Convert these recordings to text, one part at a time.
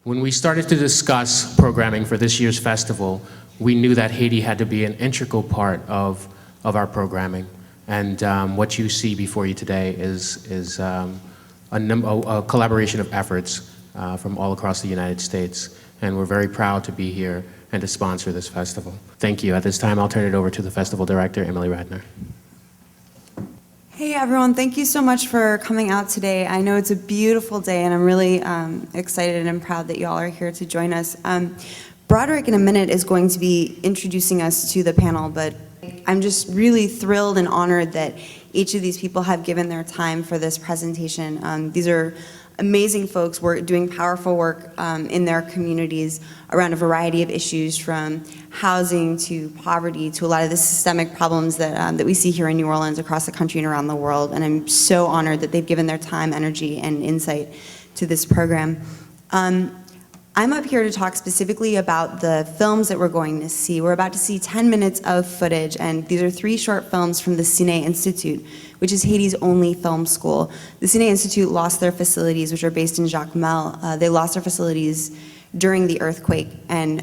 When we started to discuss programming for this year's festival, we knew that Haiti had to be an integral part of our programming. And what you see before you today is a collaboration of efforts from all across the United States. And we're very proud to be here and to sponsor this festival. Thank you. At this time, I'll turn it over to the festival director, Emily Radner. Hey everyone, thank you so much for coming out today. I know it's a beautiful day and I'm really excited and proud that you all are here to join us. Broderick in a minute is going to be introducing us to the panel, but I'm just really thrilled and honored that each of these people have given their time for this presentation. These are amazing folks doing powerful work in their communities around a variety of issues, from housing to poverty to a lot of the systemic problems that we see here in New Orleans, across the country and around the world. And I'm so honored that they've given their time, energy, and insight to this program. I'm up here to talk specifically about the films that we're going to see. We're about to see 10 minutes of footage, and these are 3 short films from the Cine Institute, which is Haiti's only film school. The Cine Institute lost their facilities, which are based in Jacmel. They lost their facilities during the earthquake, and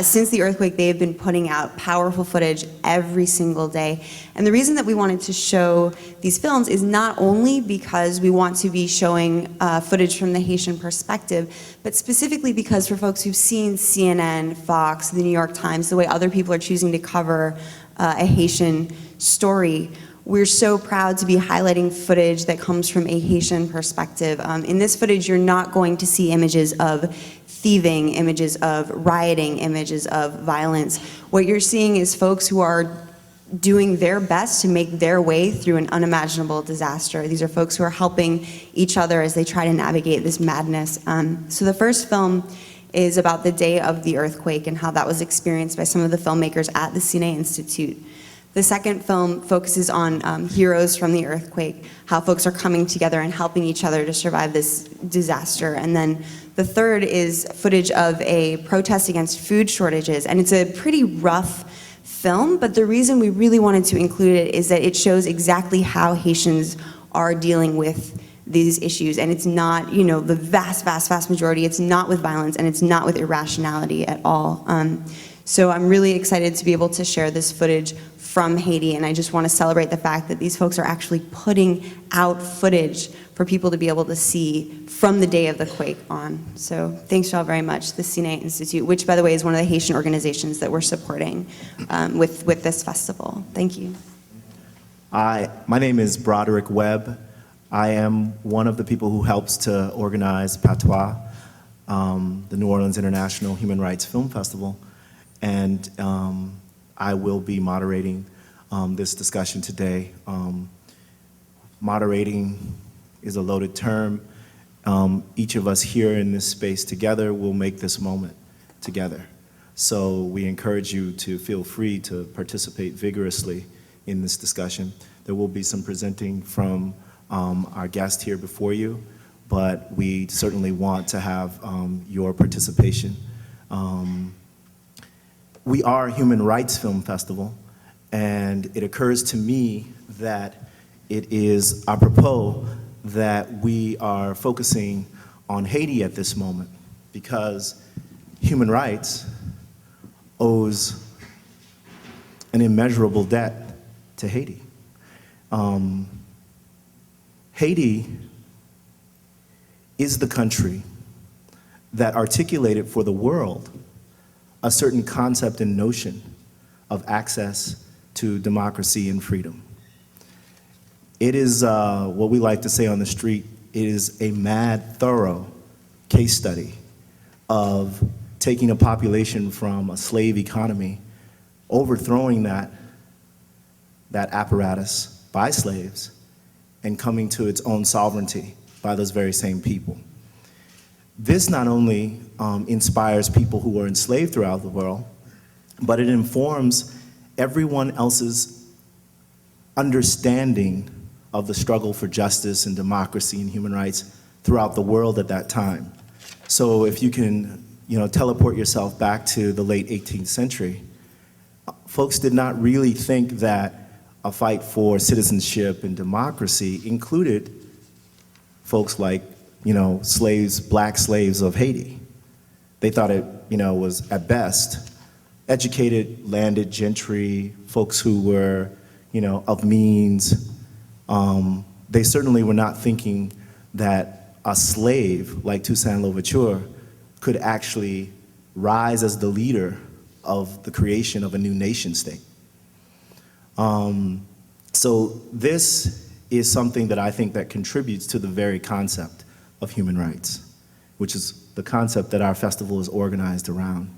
since the earthquake, they have been putting out powerful footage every single day. And the reason that we wanted to show these films is not only because we want to be showing footage from the Haitian perspective, but specifically because for folks who've seen CNN, Fox, the New York Times, the way other people are choosing to cover a Haitian story, we're so proud to be highlighting footage that comes from a Haitian perspective. In this footage, you're not going to see images of thieving, images of rioting, images of violence. What you're seeing is folks who are doing their best to make their way through an unimaginable disaster. These are folks who are helping each other as they try to navigate this madness. So the first film is about the day of the earthquake and how that was experienced by some of the filmmakers at the Cine Institute. The second film focuses on heroes from the earthquake, how folks are coming together and helping each other to survive this disaster. And then the third is footage of a protest against food shortages. And it's a pretty rough film, but the reason we really wanted to include it is that it shows exactly how Haitians are dealing with these issues. And it's not, you know, the vast majority, it's not with violence and it's not with irrationality at all. So I'm really excited to be able to share this footage from Haiti, and I just want to celebrate the fact that these folks are actually putting out footage for people to be able to see from the day of the quake on. So thanks y'all very much, the Cine Institute, which by the way is one of the Haitian organizations that we're supporting with this festival. Thank you. My name is Broderick Webb. I am one of the people who helps to organize PATOIS, the New Orleans International Human Rights Film Festival, and I will be moderating this discussion today. Moderating is a loaded term. Each of us here in this space together will make this moment together. So we encourage you to feel free to participate vigorously in this discussion. There will be some presenting from our guest here before you, but we certainly want to have your participation. We are a Human Rights Film Festival, and it occurs to me that it is apropos that we are focusing on Haiti at this moment, because human rights owes an immeasurable debt to Haiti. Haiti is the country that articulated for the world a certain concept and notion of access to democracy and freedom. It is what we like to say on the street, it is a mad, thorough case study of taking a population from a slave economy, overthrowing that apparatus by slaves, and coming to its own sovereignty by those very same people. This not only inspires people who are enslaved throughout the world, but it informs everyone else's understanding of the struggle for justice and democracy and human rights throughout the world at that time. So if you can, teleport yourself back to the late 18th century, folks did not really think that a fight for citizenship and democracy included folks like slaves, black slaves of Haiti. They thought it, was at best educated, landed gentry, folks who were, of means. They certainly were not thinking that a slave like Toussaint Louverture could actually rise as the leader of the creation of a new nation state. So this is something that I think that contributes to the very concept of human rights, which is the concept that our festival is organized around.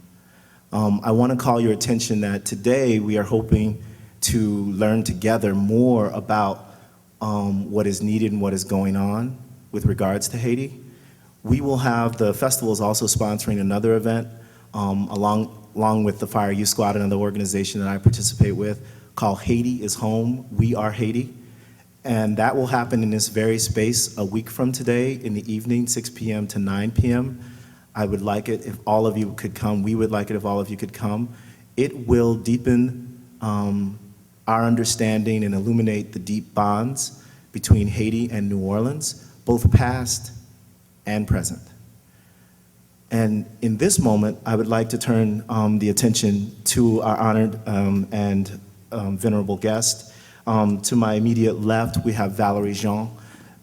I want to call your attention that today we are hoping to learn together more about what is needed and what is going on with regards to Haiti. We will have, the festival is also sponsoring another event along with the Fire Youth Squad, another organization that I participate with, called Haiti is Home, We Are Haiti. And that will happen in this very space a week from today in the evening, 6 p.m. to 9 p.m. I would like it if all of you could come. We would like it if all of you could come. It will deepen our understanding and illuminate the deep bonds between Haiti and New Orleans, both past and present. And in this moment, I would like to turn the attention to our honored and venerable guest. To my immediate left, we have Valerie Jean.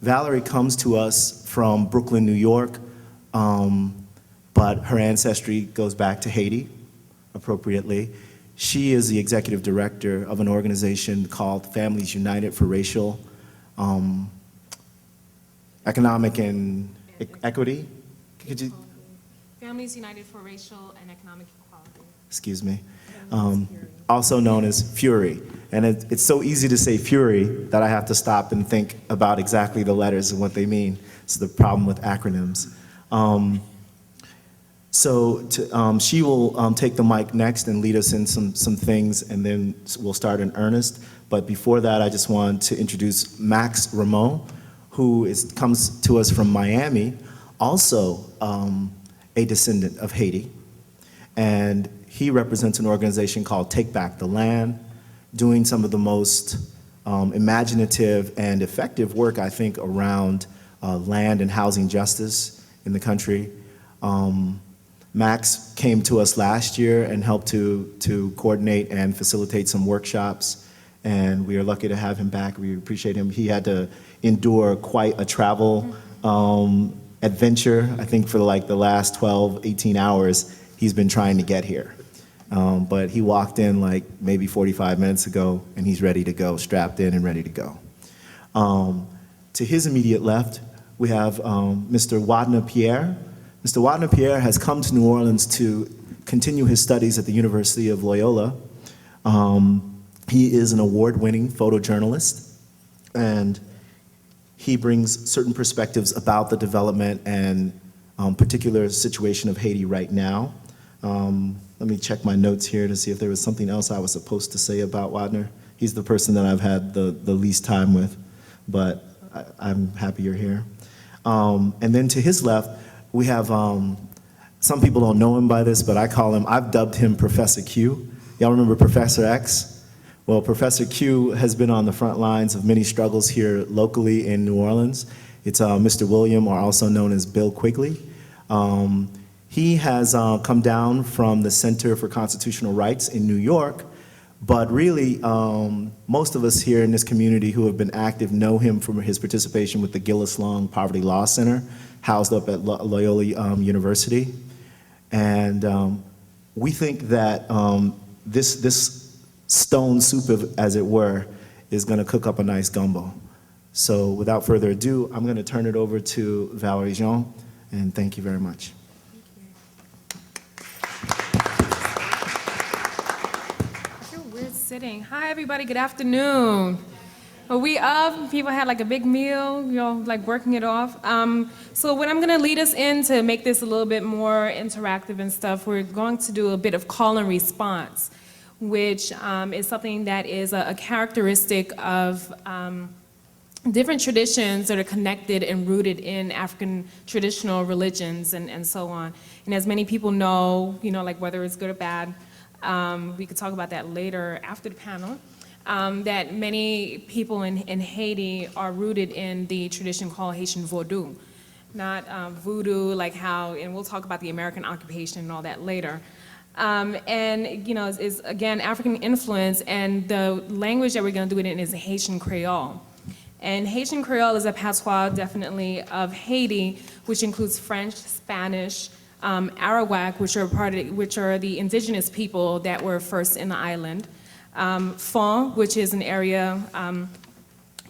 Valerie comes to us from Brooklyn, New York, but her ancestry goes back to Haiti, appropriately. She is the executive director of an organization called Families United for Racial Economic and Equity. Could you? Families United for Racial and Economic Equality. Excuse me. Also known as Fury. And it's so easy to say Fury that I have to stop and think about exactly the letters and what they mean. It's the problem with acronyms. She will take the mic next and lead us in some things, and then we'll start in earnest. But before that, I just want to introduce Max Ramon, who comes to us from Miami, also a descendant of Haiti. And he represents an organization called Take Back the Land, doing some of the most imaginative and effective work, I think, around land and housing justice in the country. Max came to us last year and helped to coordinate and facilitate some workshops, and we are lucky to have him back. We appreciate him. He had to endure quite a travel adventure. I think for like the last 12, 18 hours, he's been trying to get here. But he walked in like maybe 45 minutes ago, and he's ready to go, strapped in and ready to go. To his immediate left, we have Mr. Wadna Pierre. Mr. Wadna Pierre has come to New Orleans to continue his studies at the University of Loyola. He is an award-winning photojournalist, and he brings certain perspectives about the development and particular situation of Haiti right now. Let me check my notes here to see if there was something else I was supposed to say about Wadner. He's the person that I've had the least time with, but I'm happy you're here. And then to his left, we have, some people don't know him by this, but I've dubbed him Professor Q. Y'all remember Professor X? Well, Professor Q has been on the front lines of many struggles here locally in New Orleans. It's Mr. William, or also known as Bill Quigley. He has come down from the Center for Constitutional Rights in New York, but really most of us here in this community who have been active know him from his participation with the Gillis Long Poverty Law Center, housed up at Loyola University. And we think that this stone soup, as it were, is gonna cook up a nice gumbo. So without further ado, I'm gonna turn it over to Valerie Jean, and thank you very much. Sitting. Hi, everybody. Good afternoon. People had like a big meal, like working it off. So what I'm going to lead us in to make this a little bit more interactive and stuff, we're going to do a bit of call and response, which is something that is a characteristic of different traditions that are connected and rooted in African traditional religions and so on. And as many people know, like whether it's good or bad, we could talk about that later after the panel, that many people in Haiti are rooted in the tradition called Haitian Vodou. not voodoo, like how, and we'll talk about the American occupation and all that later. And, you know, is again, African influence, and the language that we're gonna do it in is Haitian Creole. And Haitian Creole is a patois, definitely, of Haiti, which includes French, Spanish, Arawak, which are the indigenous people that were first in the island, Fon, which is an area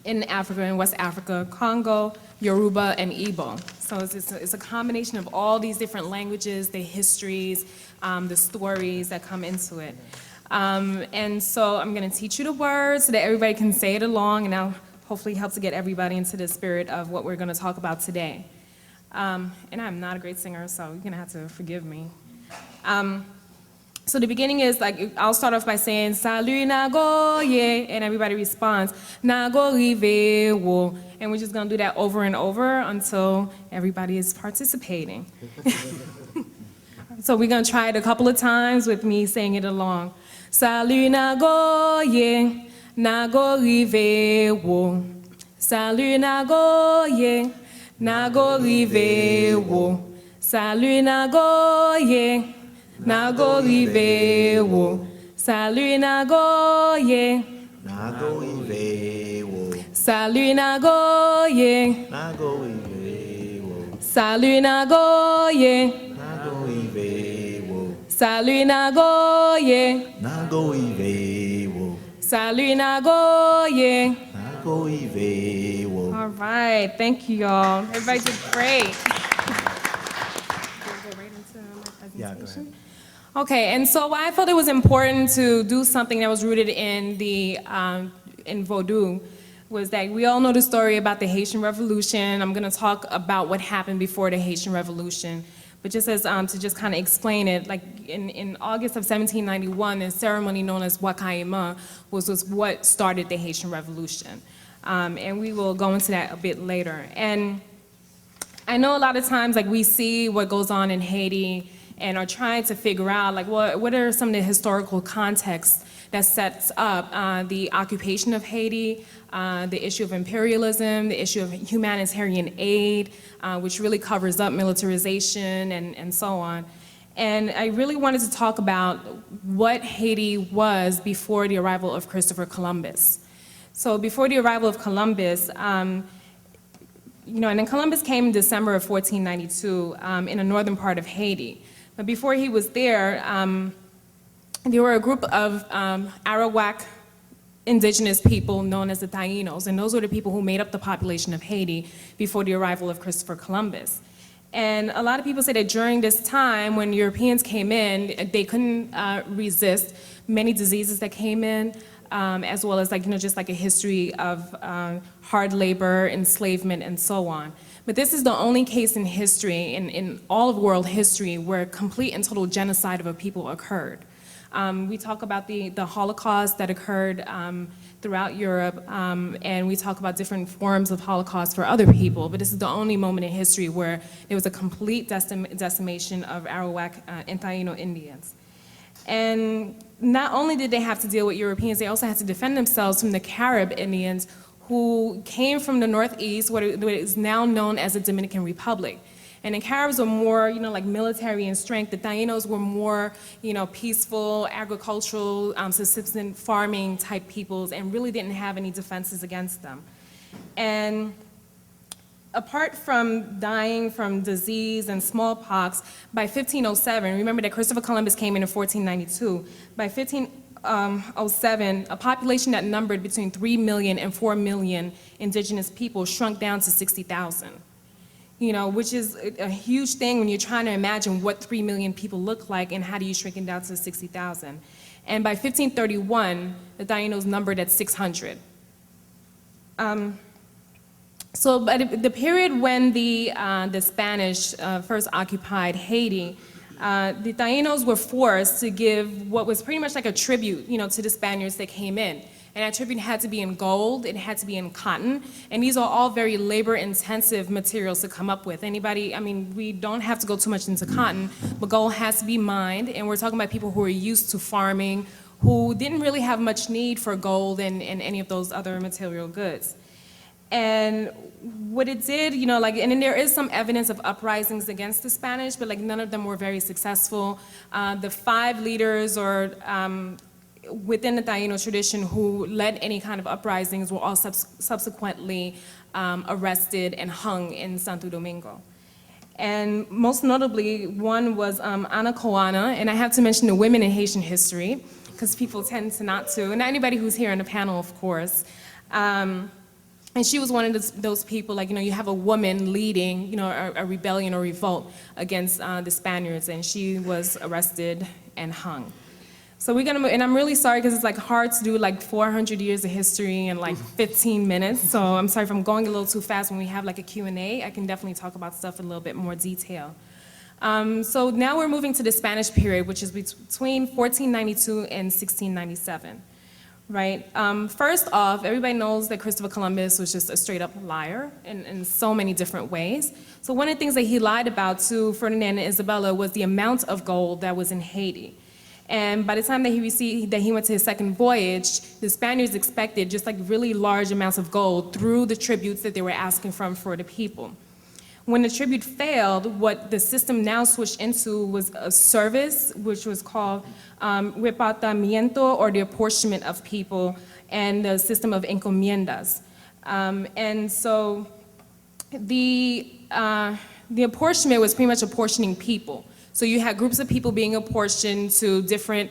in Africa, in West Africa, Congo, Yoruba, and Igbo. So it's a combination of all these different languages, the histories, the stories that come into it. And so I'm gonna teach you the words so that everybody can say it along, and I'll hopefully help to get everybody into the spirit of what we're gonna talk about today. And I'm not a great singer, so you're gonna have to forgive me. So the beginning is like, I'll start off by saying, Salut Nagoye, and everybody responds, Nago rive wo. And we're just gonna do that over and over until everybody is participating. So we're gonna try it a couple of times with me saying it along. Salut Nagoye, Nago rive wo. Salut Nagoye, Nago rive wo. Salut Nagoye, Nago rive wo. Salut Nagoye, Nago ive wo. Salut Nagoye, Nago ive wo. Salut Nagoye, Nago ive wo. Salut Nagoye, Nago ive wo. Salut Nagoye. Nago ive wo. All right, thank you, y'all. Everybody did great. Yeah, go ahead. Okay, and so I felt it was important to do something that was rooted in in Vodou, was that we all know the story about the Haitian Revolution. I'm gonna talk about what happened before the Haitian Revolution, but just as to just kind of explain it, like in August of 1791, a ceremony known as Wakaima was what started the Haitian Revolution, and we will go into that a bit later. And I know a lot of times, like, we see what goes on in Haiti and are trying to figure out, like, what are some of the historical contexts that sets up the occupation of Haiti, the issue of imperialism, the issue of humanitarian aid, which really covers up militarization and so on. And I really wanted to talk about what Haiti was before the arrival of Christopher Columbus. So before the arrival of Columbus, you know, and then Columbus came in December of 1492 in the northern part of Haiti. But before he was there were a group of Arawak indigenous people known as the Taínos, and those were the people who made up the population of Haiti before the arrival of Christopher Columbus. And a lot of people say that during this time, when Europeans came in, they couldn't resist many diseases that came in, as well as, like, you know, just like a history of hard labor, enslavement, and so on. But this is the only case in history, in all of world history, where complete and total genocide of a people occurred. We talk about the Holocaust that occurred throughout Europe, and we talk about different forms of Holocaust for other people, but this is the only moment in history where there was a complete decimation of Arawak and Taino Indians. And not only did they have to deal with Europeans, they also had to defend themselves from the Carib Indians who came from the northeast, what is now known as the Dominican Republic. And the Caribs were more, you know, like military in strength. The Taínos were more, you know, peaceful, agricultural, subsistence farming type peoples, and really didn't have any defenses against them. And apart from dying from disease and smallpox, by 1507, remember that Christopher Columbus came in 1492, by 1507, a population that numbered between 3 million and 4 million indigenous people shrunk down to 60,000. You know, which is a huge thing when you're trying to imagine what 3 million people look like and how do you shrink it down to 60,000. And by 1531, the Taínos numbered at 600. So by the period when the Spanish first occupied Haiti, the Taínos were forced to give what was pretty much like a tribute, you know, to the Spaniards that came in. And that tribute had to be in gold, it had to be in cotton, and these are all very labor-intensive materials to come up with. Anybody, I mean, we don't have to go too much into cotton, but gold has to be mined, and we're talking about people who are used to farming, who didn't really have much need for gold and any of those other material goods. And what it did, and then there is some evidence of uprisings against the Spanish, but none of them were very successful. The 5 leaders or within the Taíno tradition who led any kind of uprisings were all subsequently arrested and hung in Santo Domingo. And most notably, one was Ana Coana, and I have to mention the women in Haitian history, because people tend to not to, and anybody who's here on the panel, of course. And she was one of those people, you have a woman leading, a rebellion or revolt against the Spaniards, and she was arrested and hung. So we're gonna move, and I'm really sorry because it's hard to do 400 years of history in 15 minutes. So I'm sorry if I'm going a little too fast. When we have a Q&A, I can definitely talk about stuff in a little bit more detail. So now we're moving to the Spanish period, which is between 1492 and 1697. Right. First off, everybody knows that Christopher Columbus was just a straight up liar in so many different ways. So one of the things that he lied about to Ferdinand and Isabella was the amount of gold that was in Haiti. And by the time that he went to his second voyage, the Spaniards expected just really large amounts of gold through the tributes that they were asking for the people. When the tribute failed, what the system now switched into was a service, which was called repartimiento, or the apportionment of people, and the system of encomiendas. And so the apportionment was pretty much apportioning people. So you had groups of people being apportioned to different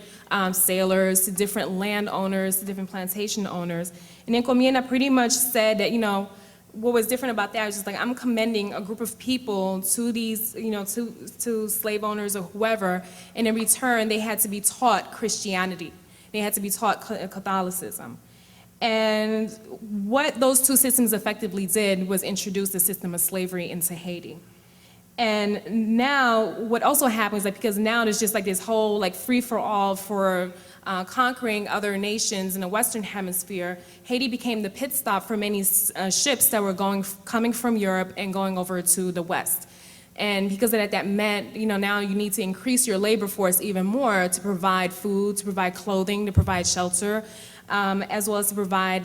sailors, to different landowners, to different plantation owners. And encomienda pretty much said that, what was different about that is just I'm commending a group of people to these, to slave owners or whoever, and in return they had to be taught Christianity. They had to be taught Catholicism. And what those two systems effectively did was introduce the system of slavery into Haiti. And now what also happens is because now there's just this whole free-for-all for conquering other nations in the Western Hemisphere, Haiti became the pit stop for many ships that were coming from Europe and going over to the West. And because of that meant, now you need to increase your labor force even more to provide food, to provide clothing, to provide shelter, as well as to provide,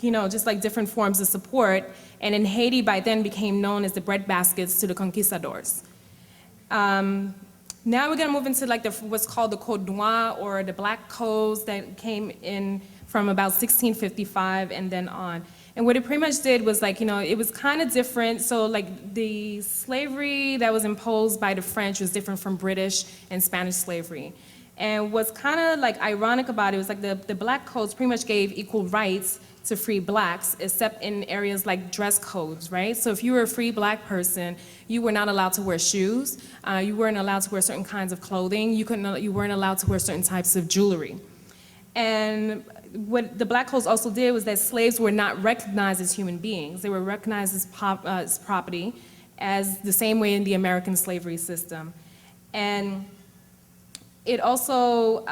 just different forms of support. And in Haiti, by then, became known as the breadbaskets to the conquistadors. Now we're going to move into what's called the Code Noir, or the Black Codes, that came in from about 1655 and then on. And what it pretty much did was it was kind of different. So the slavery that was imposed by the French was different from British and Spanish slavery. And what's kind of ironic about it was the Black Codes pretty much gave equal rights to free blacks, except in areas like dress codes, right? So if you were a free black person, you were not allowed to wear shoes, you weren't allowed to wear certain kinds of clothing, you weren't allowed to wear certain types of jewelry. And what the Black Codes also did was that slaves were not recognized as human beings. They were recognized as property, as the same way in the American slavery system. And it also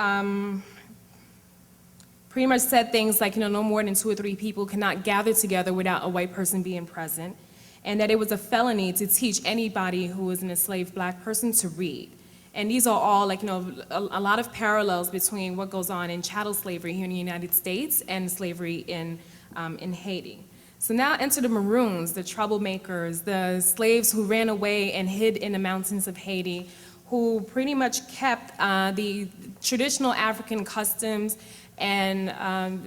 pretty much said things no more than 2 or 3 people cannot gather together without a white person being present, and that it was a felony to teach anybody who was an enslaved black person to read. And these are all a lot of parallels between what goes on in chattel slavery here in the United States and slavery in Haiti. So now enter the Maroons, the troublemakers, the slaves who ran away and hid in the mountains of Haiti, who pretty much kept the traditional African customs and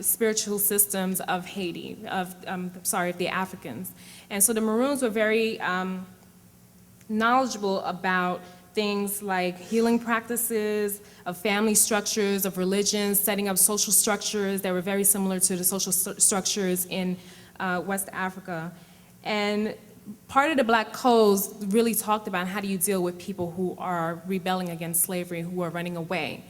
spiritual systems of Haiti, of the Africans. And so the Maroons were very knowledgeable about things like healing practices, of family structures, of religions, setting up social structures that were very similar to the social structures in West Africa. And part of the Black Codes really talked about how do you deal with people who are rebelling against slavery, who are running away.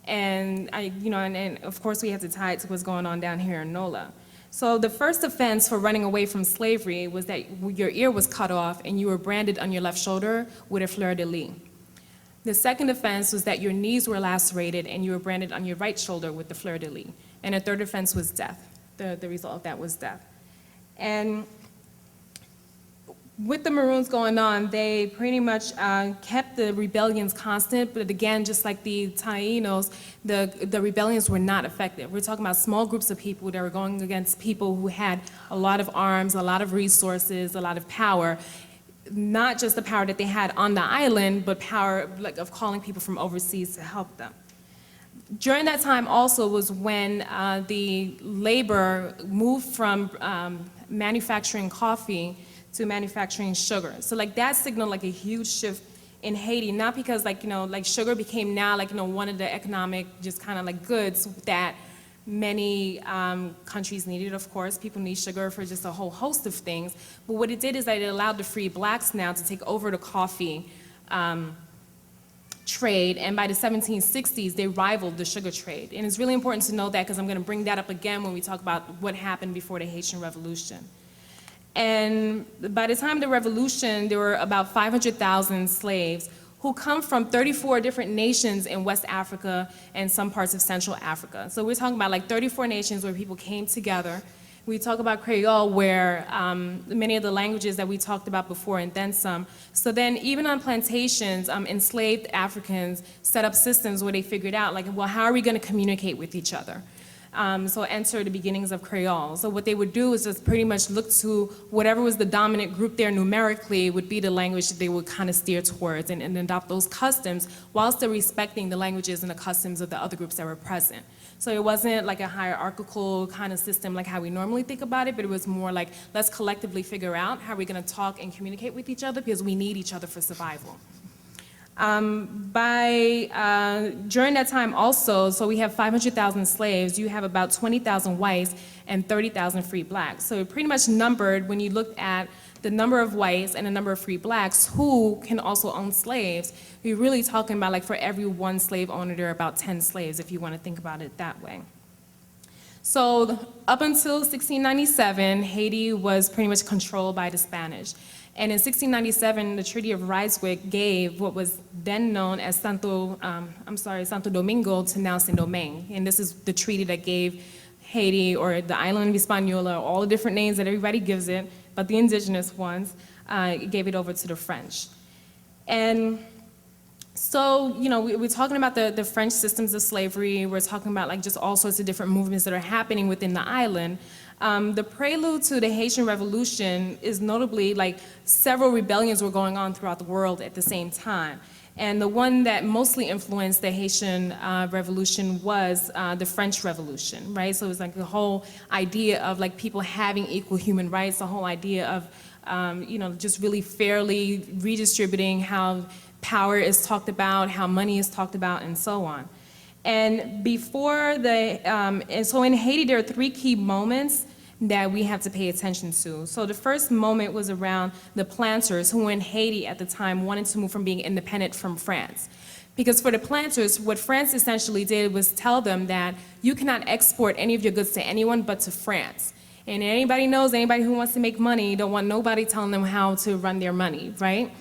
And and of course we have to tie it to what's going on down here in NOLA. So the first offense for running away from slavery was that your ear was cut off and you were branded on your left shoulder with a fleur-de-lis. The second offense was that your knees were lacerated and you were branded on your right shoulder with the fleur-de-lis. And the third offense was death. The result of that was death. And with the Maroons going on, they pretty much kept the rebellions constant, but again, just like the Taínos, the rebellions were not effective. We're talking about small groups of people that were going against people who had a lot of arms, a lot of resources, a lot of power. Not just the power that they had on the island, but power like of calling people from overseas to help them. During that time also was when the labor moved from manufacturing coffee to manufacturing sugar. So like that signaled like a huge shift in Haiti, not because like, like sugar became now like, one of the economic just kind of like goods that many countries needed, of course. People need sugar for just a whole host of things. But what it did is that it allowed the free blacks now to take over the coffee trade, and by the 1760s, they rivaled the sugar trade. And it's really important to know that because I'm going to bring that up again when we talk about what happened before the Haitian Revolution. And by the time of the revolution, there were about 500,000 slaves who come from 34 different nations in West Africa and some parts of Central Africa. So we're talking about like 34 nations where people came together. We talk about Creole, where many of the languages that we talked about before and then some. So then even on plantations, enslaved Africans set up systems where they figured out like, well, how are we gonna communicate with each other? So enter the beginnings of Creole. So what they would do is just pretty much look to whatever was the dominant group there numerically would be the language that they would kind of steer towards and adopt those customs while still respecting the languages and the customs of the other groups that were present. So it wasn't like a hierarchical kind of system like how we normally think about it, but it was more like, let's collectively figure out how we're gonna talk and communicate with each other because we need each other for survival. During that time also, so we have 500,000 slaves, you have about 20,000 whites and 30,000 free blacks. So it pretty much numbered, when you looked at the number of whites and the number of free blacks who can also own slaves, we're really talking about like for every one slave owner, there are about 10 slaves if you want to think about it that way. So up until 1697, Haiti was pretty much controlled by the Spanish. And in 1697, the Treaty of Ryswick gave what was then known as Santo Domingo to now Saint-Domingue. And this is the treaty that gave Haiti, or the island of Hispaniola, all the different names that everybody gives it, but the indigenous ones, gave it over to the French. And so, we're talking about the French systems of slavery. We're talking about like just all sorts of different movements that are happening within the island. The prelude to the Haitian Revolution is notably like several rebellions were going on throughout the world at the same time. And the one that mostly influenced the Haitian Revolution was the French Revolution, right? So it was like the whole idea of like people having equal human rights, the whole idea of, just really fairly redistributing how power is talked about, how money is talked about, and so on. And before and so in Haiti, there are three key moments that we have to pay attention to. So the first moment was around the planters who in Haiti at the time wanted to move from being independent from France. Because for the planters, what France essentially did was tell them that you cannot export any of your goods to anyone but to France. And anybody knows, anybody who wants to make money don't want nobody telling them how to run their money, right?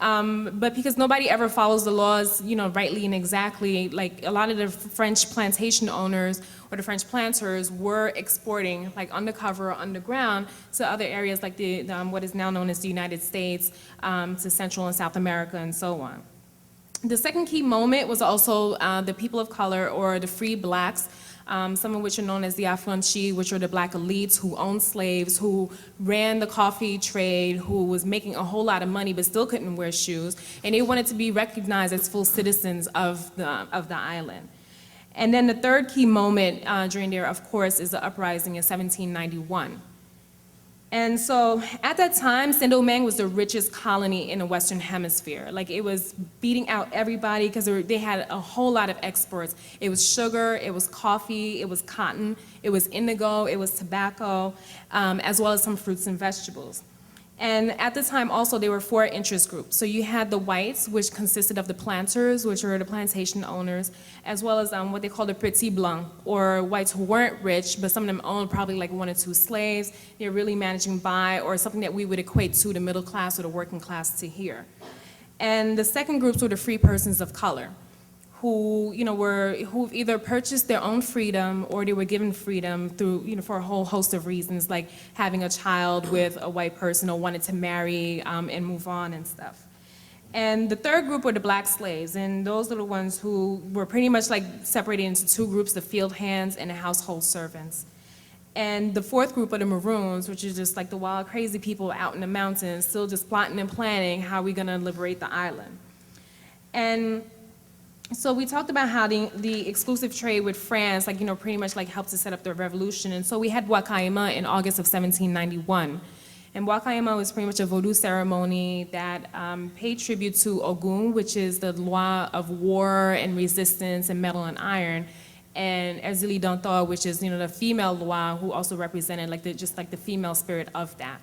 But because nobody ever follows the laws, rightly and exactly, like a lot of the French plantation owners or the French planters were exporting, like undercover or underground, to other areas like what is now known as the United States, to Central and South America, and so on. The second key moment was also the people of color, or the free blacks, some of which are known as the affranchis, which are the black elites who owned slaves, who ran the coffee trade, who was making a whole lot of money but still couldn't wear shoes, and they wanted to be recognized as full citizens of the island. And then the third key moment during there, of course, is the uprising in 1791. And so at that time, Saint-Domingue was the richest colony in the Western Hemisphere. Like it was beating out everybody because they had a whole lot of exports. It was sugar, it was coffee, it was cotton, it was indigo, it was tobacco, as well as some fruits and vegetables. And at the time also, there were four interest groups. So you had the whites, which consisted of the planters, which were the plantation owners, as well as what they call the petits blancs, or whites who weren't rich, but some of them owned probably like 1 or 2 slaves. They're really managing by, or something that we would equate to the middle class or the working class to here. And the second groups were the free persons of color, who've either purchased their own freedom or they were given freedom through, for a whole host of reasons, like having a child with a white person or wanted to marry and move on and stuff. And the third group were the black slaves, and those are the ones who were pretty much like separated into two groups, the field hands and the household servants. And the fourth group are the maroons, which is just like the wild, crazy people out in the mountains, still just plotting and planning how we're gonna liberate the island. And so we talked about how the exclusive trade with France, pretty much helped to set up the revolution. And so we had Wakaima in August of 1791. And Wakaima was pretty much a voodoo ceremony that paid tribute to Ogun, which is the loi of war and resistance and metal and iron, and Ezili Dantor, which is the female loi, who also represented the female spirit of that.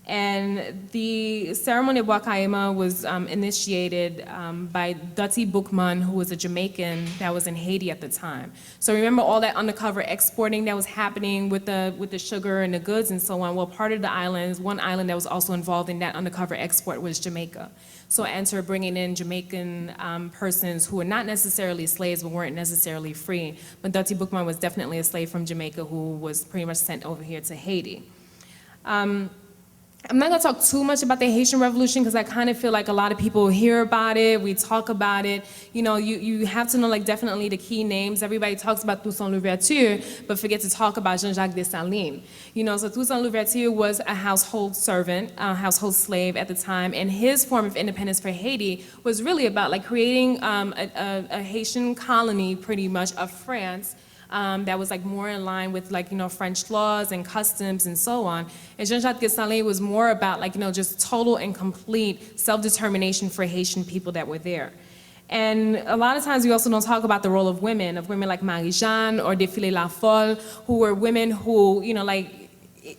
And the ceremony of Wakaima was initiated by Dutty Boukman, who was a Jamaican that was in Haiti at the time. So remember all that undercover exporting that was happening with the sugar and the goods and so on. Well, part of the islands, one island that was also involved in that undercover export was Jamaica. So enter bringing in Jamaican persons who were not necessarily slaves but weren't necessarily free. But Dutty Boukman was definitely a slave from Jamaica who was pretty much sent over here to Haiti. I'm not gonna talk too much about the Haitian Revolution because I kind of feel like a lot of people hear about it, we talk about it. You have to know definitely the key names. Everybody talks about Toussaint Louverture, but forget to talk about Jean-Jacques Dessalines. So Toussaint Louverture was a household servant, a household slave at the time, and his form of independence for Haiti was really about creating a Haitian colony, pretty much, of France. That was more in line with French laws and customs and so on. And Jean-Jacques Dessalines was more about just total and complete self-determination for Haitian people that were there. And a lot of times we also don't talk about the role of women like Marie-Jeanne or Défilé La Folle, who were women who,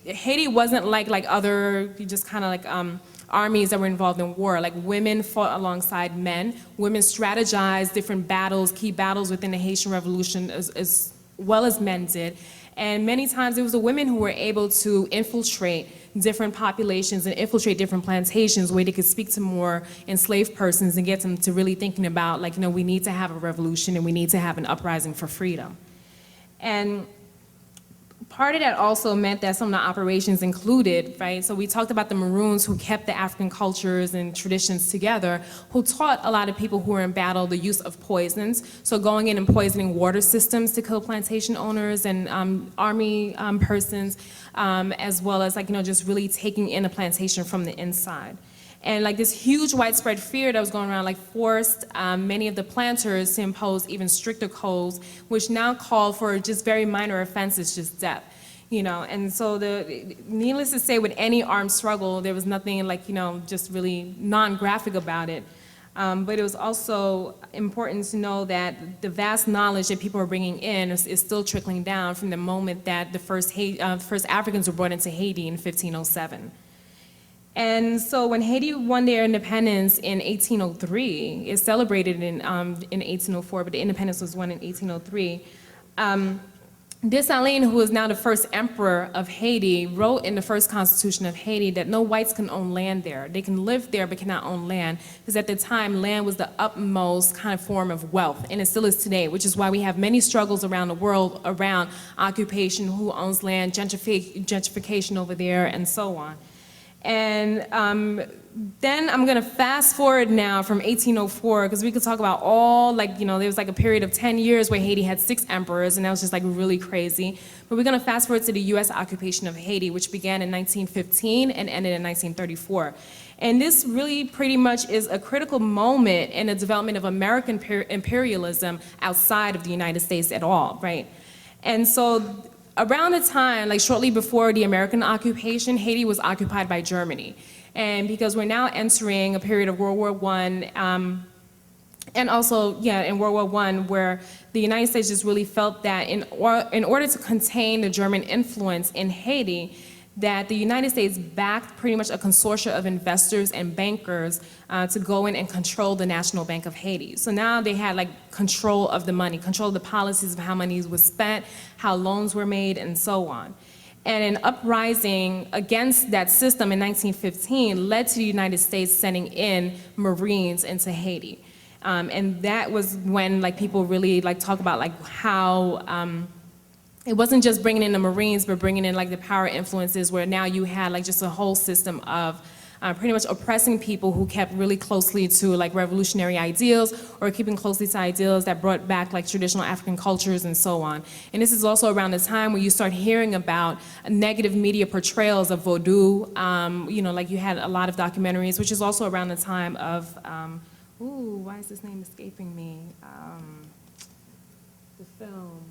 Haiti wasn't like other just kind of armies that were involved in war. Women fought alongside men. Women strategized different battles, key battles within the Haitian Revolution as well as men did. And many times it was the women who were able to infiltrate different populations and infiltrate different plantations where they could speak to more enslaved persons and get them to really thinking about we need to have a revolution and we need to have an uprising for freedom. And part of that also meant that some of the operations included, right? So we talked about the Maroons who kept the African cultures and traditions together, who taught a lot of people who were in battle the use of poisons. So going in and poisoning water systems to kill plantation owners and army persons, as well as just really taking in a plantation from the inside. And this huge widespread fear that was going around forced many of the planters to impose even stricter codes, which now call for just very minor offenses, just death. And so needless to say, with any armed struggle, there was nothing just really non-graphic about it. But it was also important to know that the vast knowledge that people are bringing in is still trickling down from the moment that the first Africans were brought into Haiti in 1507. And so when Haiti won their independence in 1803, it's celebrated in 1804, but the independence was won in 1803. Dessalines, who is now the first emperor of Haiti, wrote in the first constitution of Haiti that no whites can own land there. They can live there but cannot own land, because at the time land was the utmost kind of form of wealth, and it still is today, which is why we have many struggles around the world around occupation, who owns land, gentrification over there, and so on. And then I'm gonna fast forward now from 1804, because we could talk about all, there was a period of 10 years where Haiti had 6 emperors, and that was just really crazy. But we're gonna fast forward to the US occupation of Haiti, which began in 1915 and ended in 1934. And this really pretty much is a critical moment in the development of American imperialism outside of the United States at all, right? And so around the time, shortly before the American occupation, Haiti was occupied by Germany. And because we're now entering a period of World War I, and also, in World War I, where the United States just really felt that in order to contain the German influence in Haiti, that the United States backed pretty much a consortium of investors and bankers to go in and control the National Bank of Haiti. So now they had control of the money, control of the policies of how money was spent, how loans were made, and so on. And an uprising against that system in 1915 led to the United States sending in Marines into Haiti. And that was when like people really like talk about like how it wasn't just bringing in the Marines, but bringing in like the power influences where now you had like just a whole system of pretty much oppressing people who kept really closely to like revolutionary ideals or keeping closely to ideals that brought back like traditional African cultures and so on. And this is also around the time where you start hearing about negative media portrayals of Vodou. You know, like you had a lot of documentaries, which is also around the time of, why is this name escaping me? The film.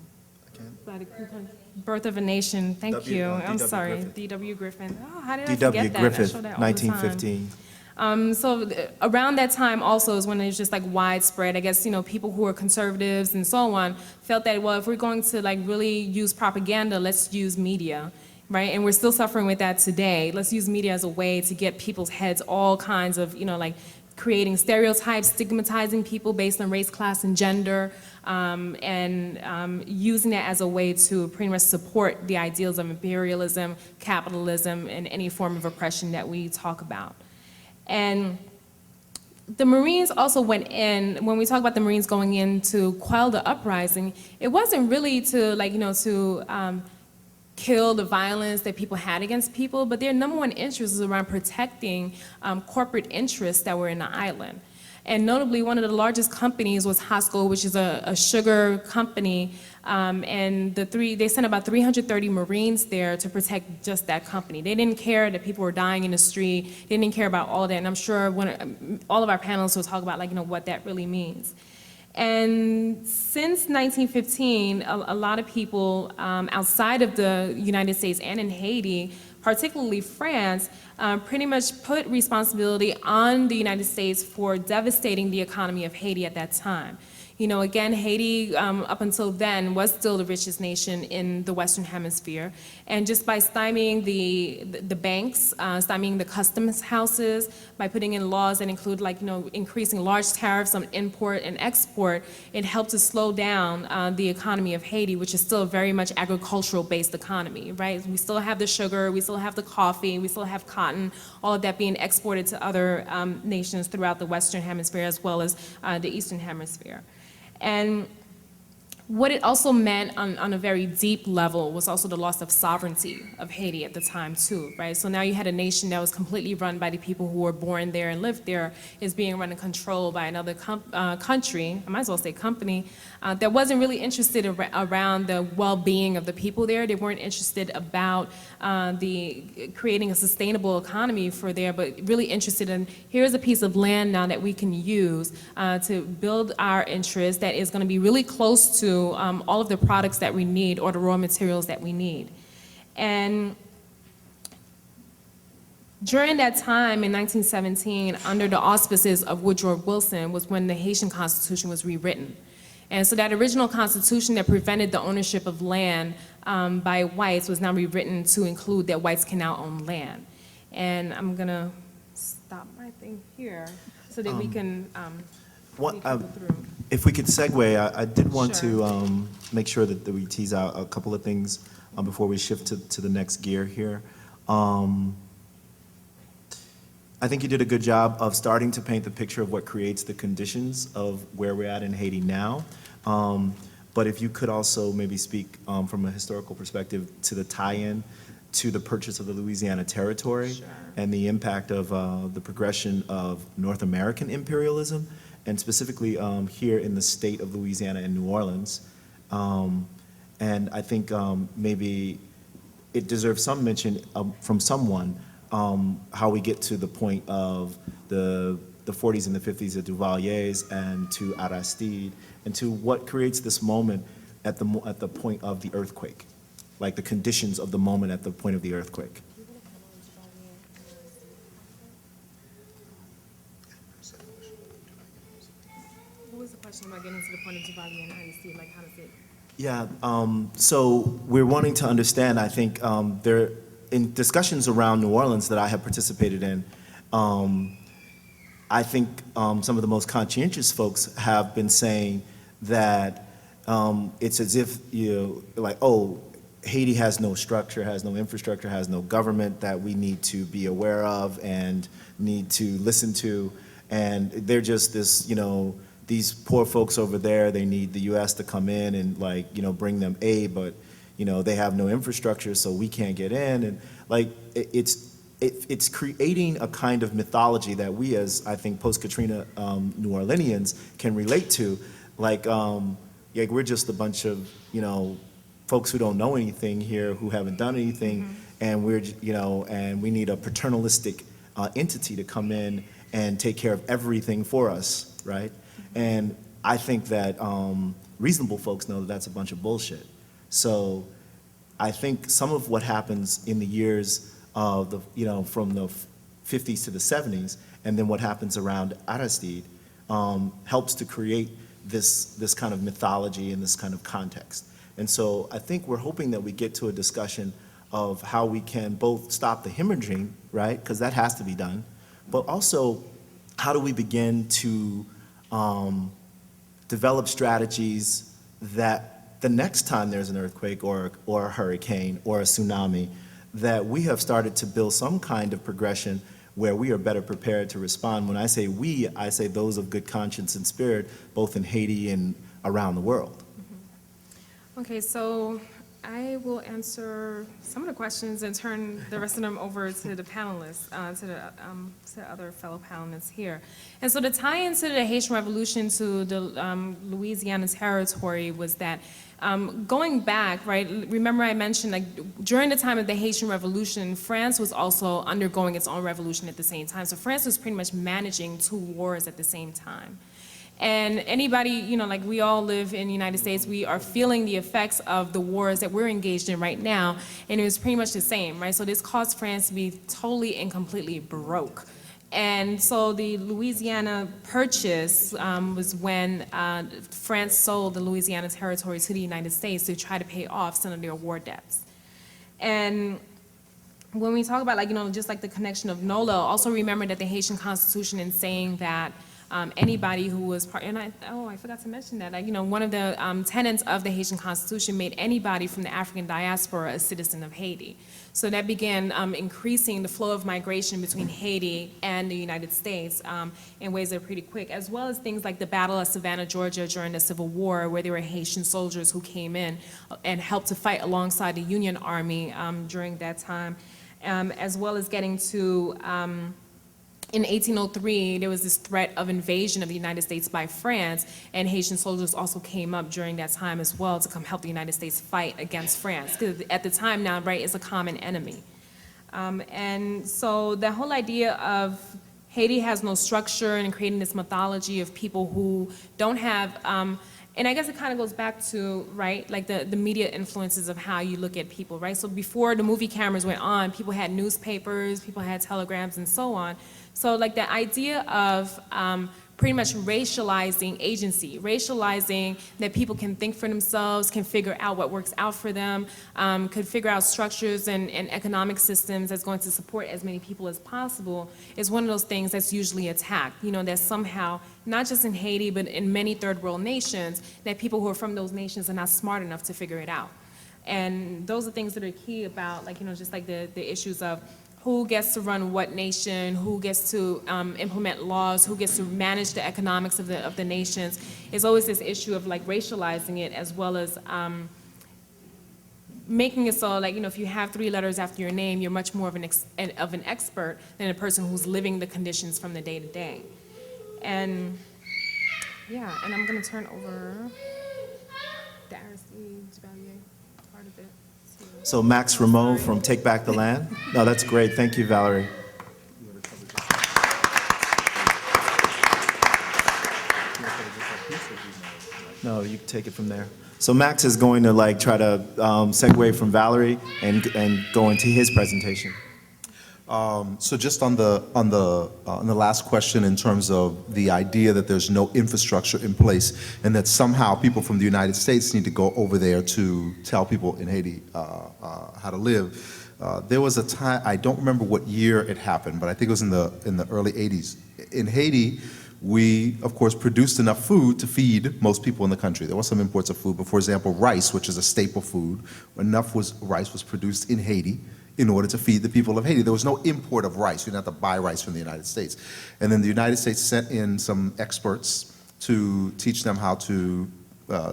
Birth of a Nation, thank you. I'm sorry, D.W. Griffin. Oh, how did I forget that? Griffith, I show that all the time. 1915. So around that time also is when it was just like widespread. I guess, you know, people who were conservatives and so on felt that, well, if we're going to like really use propaganda, let's use media, right? And we're still suffering with that today. Let's use media as a way to get people's heads all kinds of, you know, like creating stereotypes, stigmatizing people based on race, class, and gender, and using that as a way to pretty much support the ideals of imperialism, capitalism, and any form of oppression that we talk about. And the Marines also went in, when we talk about the Marines going in to quell the uprising, it wasn't really to like, you know, to kill the violence that people had against people, but their number one interest was around protecting corporate interests that were in the island. And notably, one of the largest companies was Hasco, which is a sugar company, and they sent about 330 Marines there to protect just that company. They didn't care that people were dying in the street. They didn't care about all that, and I'm sure all of our panelists will talk about like, you know, what that really means. And since 1915, a lot of people outside of the United States and in Haiti, particularly France, pretty much put responsibility on the United States for devastating the economy of Haiti at that time. You know, again, Haiti, up until then, was still the richest nation in the Western Hemisphere. And just by stymieing the banks, stymieing the customs houses, by putting in laws that include, like, you know, increasing large tariffs on import and export, it helped to slow down the economy of Haiti, which is still a very much agricultural-based economy, right? We still have the sugar, we still have the coffee, we still have cotton, all of that being exported to other nations throughout the Western Hemisphere as well as the Eastern Hemisphere. And what it also meant on a very deep level was also the loss of sovereignty of Haiti at the time too, right? So now you had a nation that was completely run by the people who were born there and lived there, is being run and controlled by another country, I might as well say company, that wasn't really interested around the well-being of the people there. They weren't interested about creating a sustainable economy for there, but really interested in, here's a piece of land now that we can use to build our interest that is gonna be really close to all of the products that we need or the raw materials that we need. And during that time in 1917, under the auspices of Woodrow Wilson, was when the Haitian Constitution was rewritten. And so that original constitution that prevented the ownership of land by whites was now rewritten to include that whites can now own land. And I'm gonna stop my thing here so that we can lead people through. If we could segue, I did want Sure. to make sure that we tease out a couple of things before we shift to the next gear here. I think you did a good job of starting to paint the picture of what creates the conditions of where we're at in Haiti now. But if you could also maybe speak from a historical perspective to the tie-in to the purchase of the Louisiana Territory. Sure. And the impact of the progression of North American imperialism, and specifically here in the state of Louisiana and New Orleans. And I think maybe it deserves some mention from someone, how we get to the point of the 40s and the 50s of Duvaliers and to Aristide, and to what creates this moment at the point of the earthquake, like the conditions of the moment at the point of the earthquake. What was the question about getting to the point of Duvalier and Aristide, like how does it? Yeah, so we're wanting to understand, I think, there, in discussions around New Orleans that I have participated in, I think some of the most conscientious folks have been saying that it's as if, like, oh, Haiti has no structure, has no infrastructure, has no government that we need to be aware of and need to listen to, and they're just this, these poor folks over there, they need the U.S. to come in and like, bring them aid, but, they have no infrastructure, so we can't get in. And like, it's creating a kind of mythology that we as, I think, post-Katrina New Orleanians can relate to. Like we're just a bunch of, folks who don't know anything here, who haven't done anything, and we're, and we need a paternalistic entity to come in and take care of everything for us, right? And I think that reasonable folks know that that's a bunch of bullshit. So I think some of what happens in the years of the, from the 50s to the 70s, and then what happens around Aristide, helps to create this kind of mythology and this kind of context. And so I think we're hoping that we get to a discussion of how we can both stop the hemorrhaging, right, because that has to be done, but also how do we begin to develop strategies that the next time there's an earthquake or a hurricane or a tsunami, that we have started to build some kind of progression where we are better prepared to respond. When I say we, I say those of good conscience and spirit, both in Haiti and around the world. Okay, so I will answer some of the questions and turn the rest of them over to the panelists, to the other fellow panelists here. And so the tie into the Haitian Revolution to the Louisiana Territory was that going back, right, remember I mentioned like during the time of the Haitian Revolution, France was also undergoing its own revolution at the same time. So France was pretty much managing two wars at the same time. And anybody, like we all live in the United States, we are feeling the effects of the wars that we're engaged in right now, and it was pretty much the same, right? So this caused France to be totally and completely broke. And so the Louisiana Purchase was when France sold the Louisiana Territory to the United States to try to pay off some of their war debts. And when we talk about just like the connection of NOLA, also remember that the Haitian Constitution in saying that anybody who was part, and I forgot to mention that, one of the tenets of the Haitian Constitution made anybody from the African diaspora a citizen of Haiti. So that began increasing the flow of migration between Haiti and the United States in ways that are pretty quick, as well as things like the Battle of Savannah, Georgia during the Civil War, where there were Haitian soldiers who came in and helped to fight alongside the Union Army during that time, as well as getting to in 1803, there was this threat of invasion of the United States by France, and Haitian soldiers also came up during that time as well to come help the United States fight against France, because at the time now, right, it's a common enemy. And so the whole idea of Haiti has no structure and creating this mythology of people who don't have, and I guess it kind of goes back to, right, like the media influences of how you look at people, right? So before the movie cameras went on, people had newspapers, people had telegrams and so on. So like the idea of pretty much racializing agency, racializing that people can think for themselves, can figure out what works out for them, could figure out structures and economic systems that's going to support as many people as possible, is one of those things that's usually attacked. That somehow, not just in Haiti, but in many third world nations, that people who are from those nations are not smart enough to figure it out. And those are things that are key about, like, just like the issues of who gets to run what nation, who gets to implement laws, who gets to manage the economics of the nations. It's always this issue of like racializing it, as well as making it so like, if you have 3 letters after your name, you're much more of an expert than a person who's living the conditions from the day to day. And yeah, and I'm gonna turn over the Aristide part of it. So Max Rameau from Take Back the Land. No, that's great. Thank you, Valerie. No, you can take it from there. So Max is going to like try to segue from Valerie and go into his presentation. So just on the last question, in terms of the idea that there's no infrastructure in place and that somehow people from the United States need to go over there to tell people in Haiti how to live. There was a time, I don't remember what year it happened, but I think it was in the early 80s. In Haiti, we, of course, produced enough food to feed most people in the country. There were some imports of food, but for example, rice, which is a staple food, rice was produced in Haiti in order to feed the people of Haiti. There was no import of rice. You didn't have to buy rice from the United States. And then the United States sent in some experts to teach them how to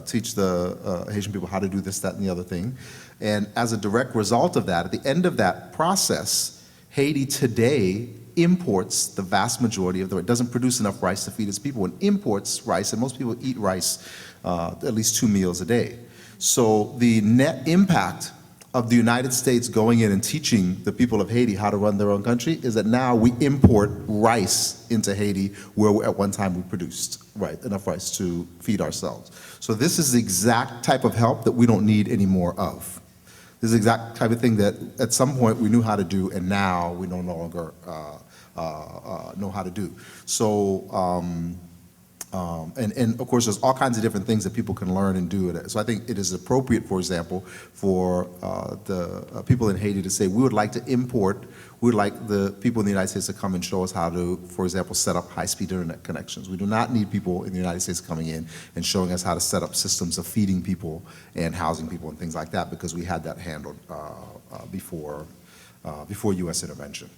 teach the Haitian people how to do this, that, and the other thing. And as a direct result of that, at the end of that process, Haiti today imports the vast majority of it doesn't produce enough rice to feed its people and imports rice, and most people eat rice at least 2 meals a day. So the net impact of the United States going in and teaching the people of Haiti how to run their own country is that now we import rice into Haiti where at one time we produced enough rice to feed ourselves. So this is the exact type of help that we don't need any more of. This is the exact type of thing that at some point we knew how to do and now we no longer know how to do. So, and of course, there's all kinds of different things that people can learn and do. So I think it is appropriate, for example, for the people in Haiti to say, we would like to import, we would like the people in the United States to come and show us how to, for example, set up high-speed internet connections. We do not need people in the United States coming in and showing us how to set up systems of feeding people and housing people and things like that, because we had that handled before U.S. intervention.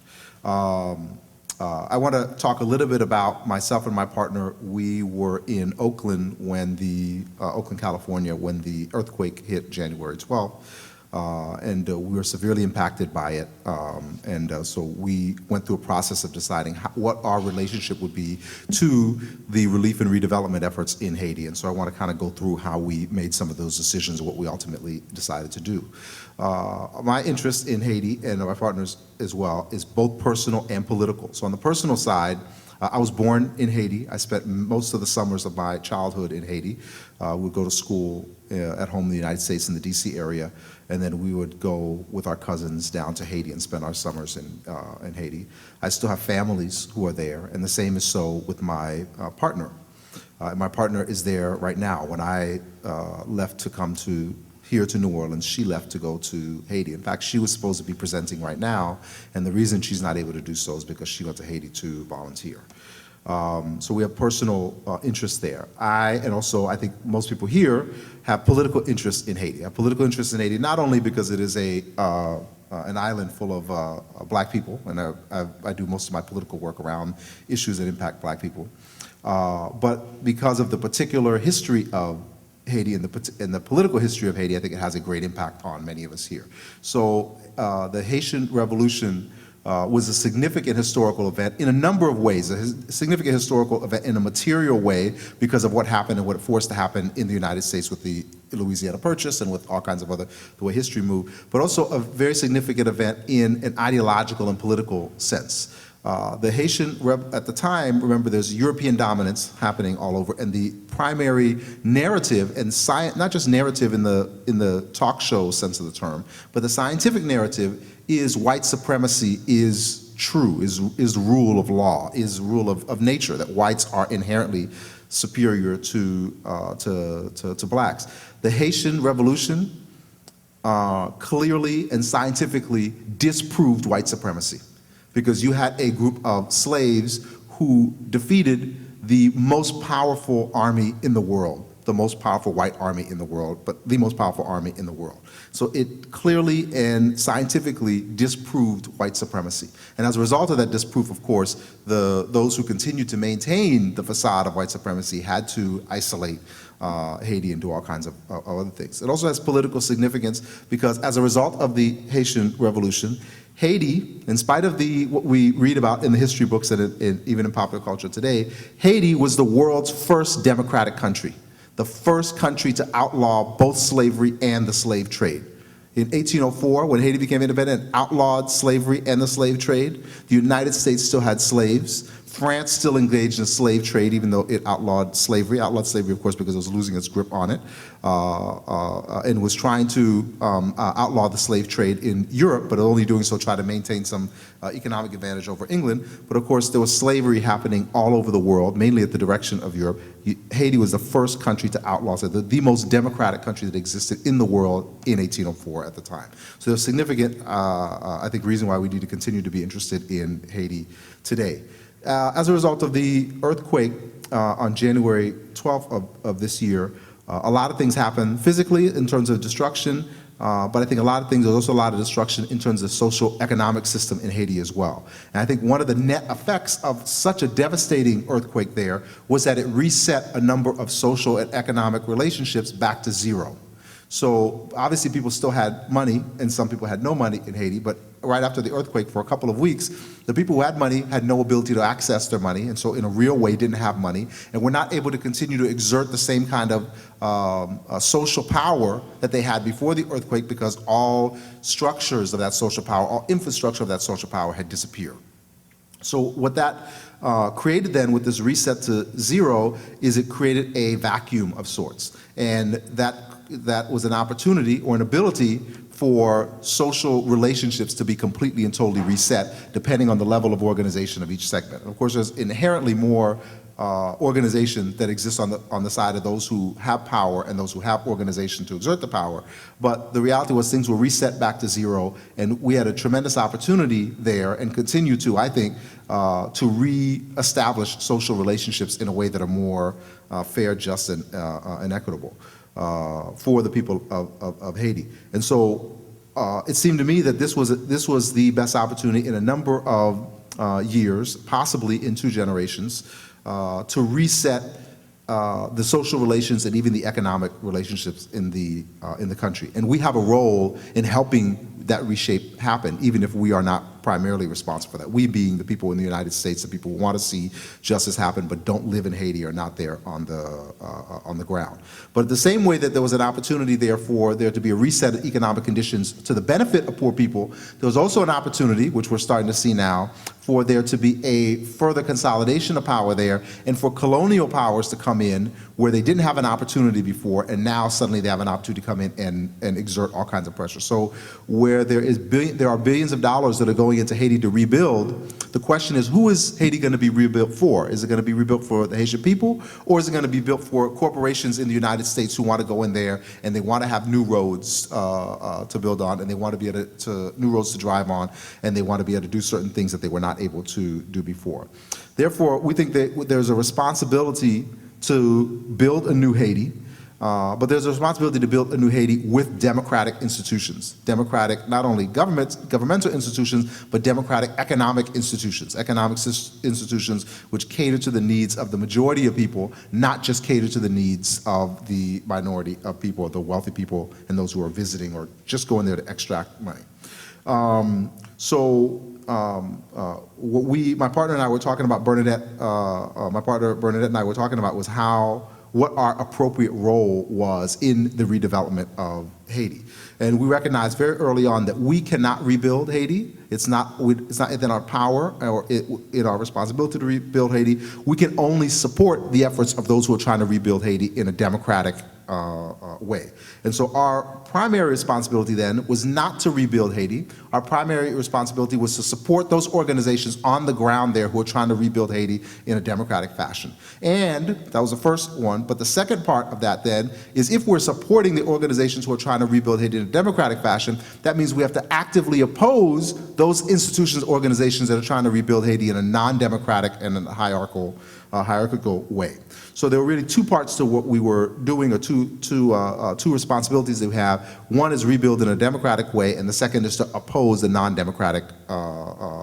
I want to talk a little bit about myself and my partner. We were in Oakland when Oakland, California, when the earthquake hit January 12th, and we were severely impacted by it. So we went through a process of deciding what our relationship would be to the relief and redevelopment efforts in Haiti. And so I want to kind of go through how we made some of those decisions and what we ultimately decided to do. My interest in Haiti, and my partner's as well, is both personal and political. So on the personal side, I was born in Haiti. I spent most of the summers of my childhood in Haiti. We would go to school at home in the United States in the DC area, and then we would go with our cousins down to Haiti and spend our summers in Haiti. I still have families who are there, and the same is so with my partner. My partner is there right now. When I left to come here to New Orleans, she left to go to Haiti. In fact, she was supposed to be presenting right now, and the reason she's not able to do so is because she went to Haiti to volunteer. So we have personal interest there. And also I think most people here have political interest in Haiti. I have political interest in Haiti not only because it is an island full of black people, and I do most of my political work around issues that impact black people, but because of the particular history of Haiti and the political history of Haiti. I think it has a great impact on many of us here. So the Haitian Revolution was a significant historical event in a number of ways, a significant historical event in a material way because of what happened and what it forced to happen in the United States with the Louisiana Purchase and with all kinds of other, the way history moved, but also a very significant event in an ideological and political sense. The Haitian, at the time, remember there's European dominance happening all over, and the primary narrative, and not just narrative in the talk show sense of the term, but the scientific narrative is white supremacy is true, is rule of law, is rule of nature, that whites are inherently superior to blacks. The Haitian Revolution clearly and scientifically disproved white supremacy, because you had a group of slaves who defeated the most powerful army in the world, the most powerful white army in the world, but the most powerful army in the world. So it clearly and scientifically disproved white supremacy. And as a result of that disproof, of course, those who continued to maintain the facade of white supremacy had to isolate Haiti and do all kinds of other things. It also has political significance because as a result of the Haitian Revolution, Haiti, in spite of what we read about in the history books and even in popular culture today, Haiti was the world's first democratic country, the first country to outlaw both slavery and the slave trade. In 1804, when Haiti became independent and outlawed slavery and the slave trade, the United States still had slaves. France still engaged in slave trade, even though it outlawed slavery, of course, because it was losing its grip on it, and was trying to outlaw the slave trade in Europe, but only doing so try to maintain some economic advantage over England. But of course, there was slavery happening all over the world, mainly at the direction of Europe. Haiti was the first country to outlaw, so the most democratic country that existed in the world in 1804 at the time. So there's a significant, I think, reason why we need to continue to be interested in Haiti today. As a result of the earthquake on January 12th of this year, a lot of things happened physically in terms of destruction, but I think a lot of things, there's also a lot of destruction in terms of the social economic system in Haiti as well. And I think one of the net effects of such a devastating earthquake there was that it reset a number of social and economic relationships back to zero. So obviously people still had money, and some people had no money in Haiti, but right after the earthquake for a couple of weeks, the people who had money had no ability to access their money, and so in a real way didn't have money, and were not able to continue to exert the same kind of social power that they had before the earthquake, because all structures of that social power, all infrastructure of that social power had disappeared. So what that created then with this reset to zero is it created a vacuum of sorts, and that was an opportunity or an ability for social relationships to be completely and totally reset, depending on the level of organization of each segment. And of course, there's inherently more organization that exists on the side of those who have power and those who have organization to exert the power. But the reality was things were reset back to zero, and we had a tremendous opportunity there, and continue to, I think, to re-establish social relationships in a way that are more fair, just, and equitable for the people of Haiti. And so it seemed to me that this was the best opportunity in a number of years, possibly in 2 generations, to reset the social relations and even the economic relationships in the country. And we have a role in helping that reshape happen, even if we are not primarily responsible for that. We being the people in the United States, the people who want to see justice happen but don't live in Haiti or not there on the ground. But the same way that there was an opportunity there for there to be a reset of economic conditions to the benefit of poor people, there was also an opportunity, which we're starting to see now, for there to be a further consolidation of power there, and for colonial powers to come in where they didn't have an opportunity before, and now suddenly they have an opportunity to come in and exert all kinds of pressure. So where there are billions of dollars that are going into Haiti to rebuild, the question is, who is Haiti going to be rebuilt for? Is it going to be rebuilt for the Haitian people, or is it going to be built for corporations in the United States who want to go in there and they want to have new roads to build on, and they want to be able to new roads to drive on, and they want to be able to do certain things that they were not able to do before. Therefore, we think that there's a responsibility to build a new Haiti, but there's a responsibility to build a new Haiti with democratic institutions. Democratic, not only governmental institutions, but democratic economic institutions. Institutions which cater to the needs of the majority of people, not just cater to the needs of the minority of people, or the wealthy people, and those who are visiting or just going there to extract money. What my partner and I were talking about, my partner Bernadette and I were talking about was what our appropriate role was in the redevelopment of Haiti. And we recognized very early on that we cannot rebuild Haiti. It's not within our power or in our responsibility to rebuild Haiti. We can only support the efforts of those who are trying to rebuild Haiti in a democratic way. And so our primary responsibility then was not to rebuild Haiti. Our primary responsibility was to support those organizations on the ground there who are trying to rebuild Haiti in a democratic fashion. And that was the first one, but the second part of that then is, if we're supporting the organizations who are trying to rebuild Haiti in a democratic fashion, that means we have to actively oppose those institutions, organizations that are trying to rebuild Haiti in a non-democratic and a hierarchical way. So there were really 2 parts to what we were doing, or two responsibilities that we have. One is rebuild in a democratic way, and the second is to oppose the non-democratic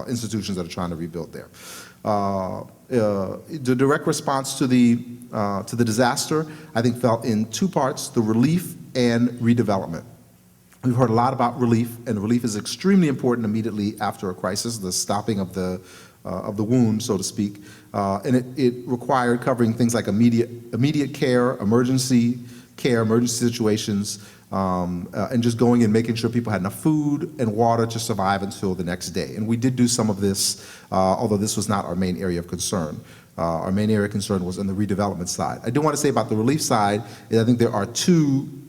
institutions that are trying to rebuild there. The direct response to the disaster, I think, fell in 2 parts: the relief and redevelopment. We've heard a lot about relief, and relief is extremely important immediately after a crisis, the stopping of the wound, so to speak. And it required covering things like immediate care, emergency situations, and just going and making sure people had enough food and water to survive until the next day. And we did do some of this, although this was not our main area of concern. Our main area of concern was on the redevelopment side. I do want to say about the relief side, I think there are 2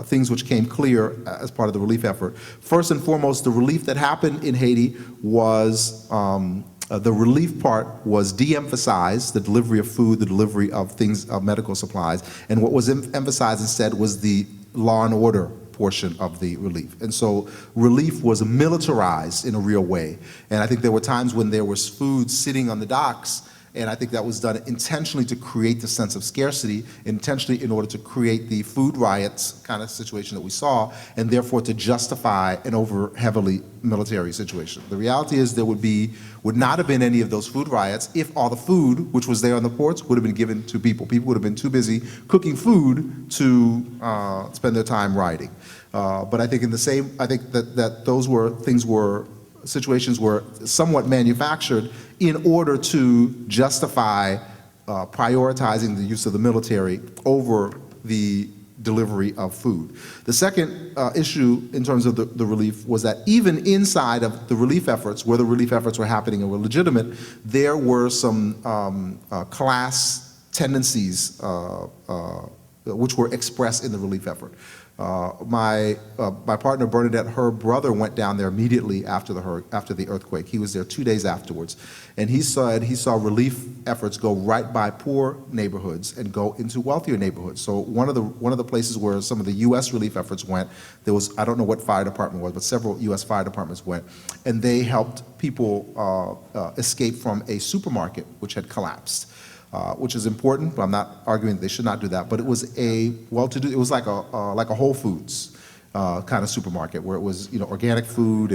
things which came clear as part of the relief effort. First and foremost, the relief that happened in Haiti was, the relief part was de-emphasized, the delivery of food, the delivery of things, of medical supplies, and what was emphasized instead was the law and order portion of the relief. And so relief was militarized in a real way. And I think there were times when there was food sitting on the docks And I think that was done intentionally to create the sense of scarcity, intentionally in order to create the food riots kind of situation that we saw, and therefore to justify an over heavily military situation. The reality is there would not have been any of those food riots if all the food, which was there on the ports, would have been given to people. People would have been too busy cooking food to spend their time rioting. But I think I think that those situations were somewhat manufactured in order to justify prioritizing the use of the military over the delivery of food. The second issue in terms of the relief was that even inside of the relief efforts, where the relief efforts were happening and were legitimate, there were some class tendencies which were expressed in the relief effort. My partner Bernadette, her brother went down there immediately after the earthquake. He was there 2 days afterwards, and he saw relief efforts go right by poor neighborhoods and go into wealthier neighborhoods. So one of the places where some of the U.S. relief efforts went, there was, I don't know what fire department was, but several U.S. fire departments went, and they helped people escape from a supermarket which had collapsed. Which is important, but I'm not arguing that they should not do that. But it was a well-to-do. It was like a Whole Foods kind of supermarket where it was organic food,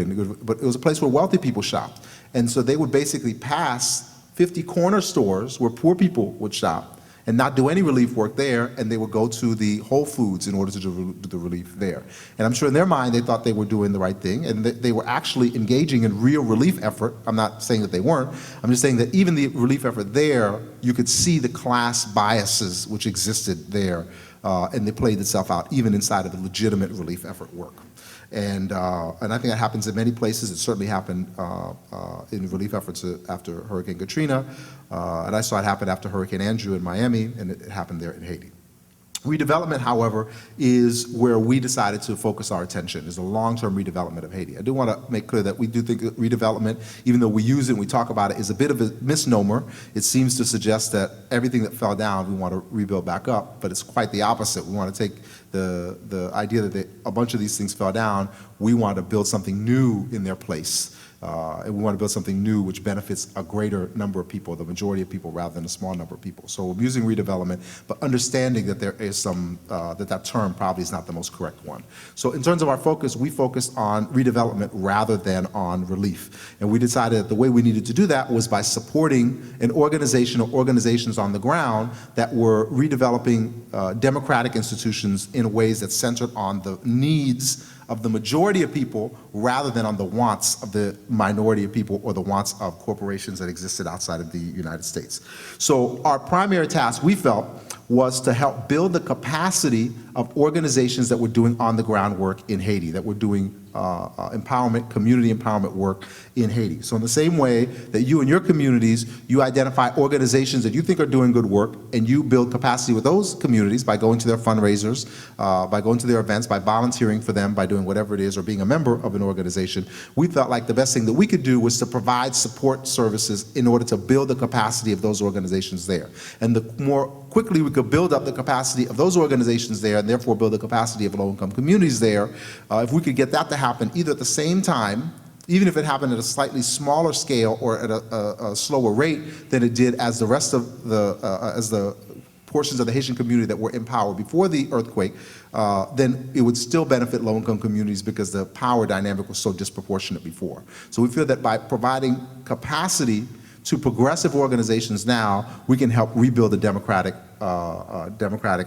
but it was a place where wealthy people shopped, and so they would basically pass 50 corner stores where poor people would shop and not do any relief work there, and they would go to the Whole Foods in order to do the relief there. And I'm sure in their mind they thought they were doing the right thing, and they were actually engaging in real relief effort. I'm not saying that they weren't. I'm just saying that even the relief effort there, you could see the class biases which existed there, and they played itself out even inside of the legitimate relief effort work. And I think that happens in many places. It certainly happened in relief efforts after Hurricane Katrina, and I saw it happen after Hurricane Andrew in Miami, and it happened there in Haiti. Redevelopment, however, is where we decided to focus our attention, is a long-term redevelopment of Haiti. I do want to make clear that we do think that redevelopment, even though we use it and we talk about it, is a bit of a misnomer. It seems to suggest that everything that fell down we want to rebuild back up, but it's quite the opposite. We want to take the idea that a bunch of these things fell down, we want to build something new in their place. And we want to build something new which benefits a greater number of people, the majority of people, rather than a small number of people. So we're using redevelopment, but understanding that there is some, that term probably is not the most correct one. So in terms of our focus, we focused on redevelopment rather than on relief. And we decided that the way we needed to do that was by supporting an organization or organizations on the ground that were redeveloping democratic institutions in ways that centered on the needs of the majority of people rather than on the wants of the minority of people or the wants of corporations that existed outside of the United States. So our primary task, we felt, was to help build the capacity of organizations that were doing on-the-ground work in Haiti, that were doing empowerment, community empowerment work in Haiti. So in the same way that you and your communities, you identify organizations that you think are doing good work, and you build capacity with those communities by going to their fundraisers, by going to their events, by volunteering for them, by doing whatever it is, or being a member of an organization, we felt like the best thing that we could do was to provide support services in order to build the capacity of those organizations there. And the more quickly we could build up the capacity of those organizations there, and therefore build the capacity of low-income communities there, if we could get that to happen either at the same time, even if it happened at a slightly smaller scale or at a slower rate than it did as the rest of the portions of the Haitian community that were in power before the earthquake, then it would still benefit low-income communities because the power dynamic was so disproportionate before. So we feel that by providing capacity to progressive organizations now, we can help rebuild a democratic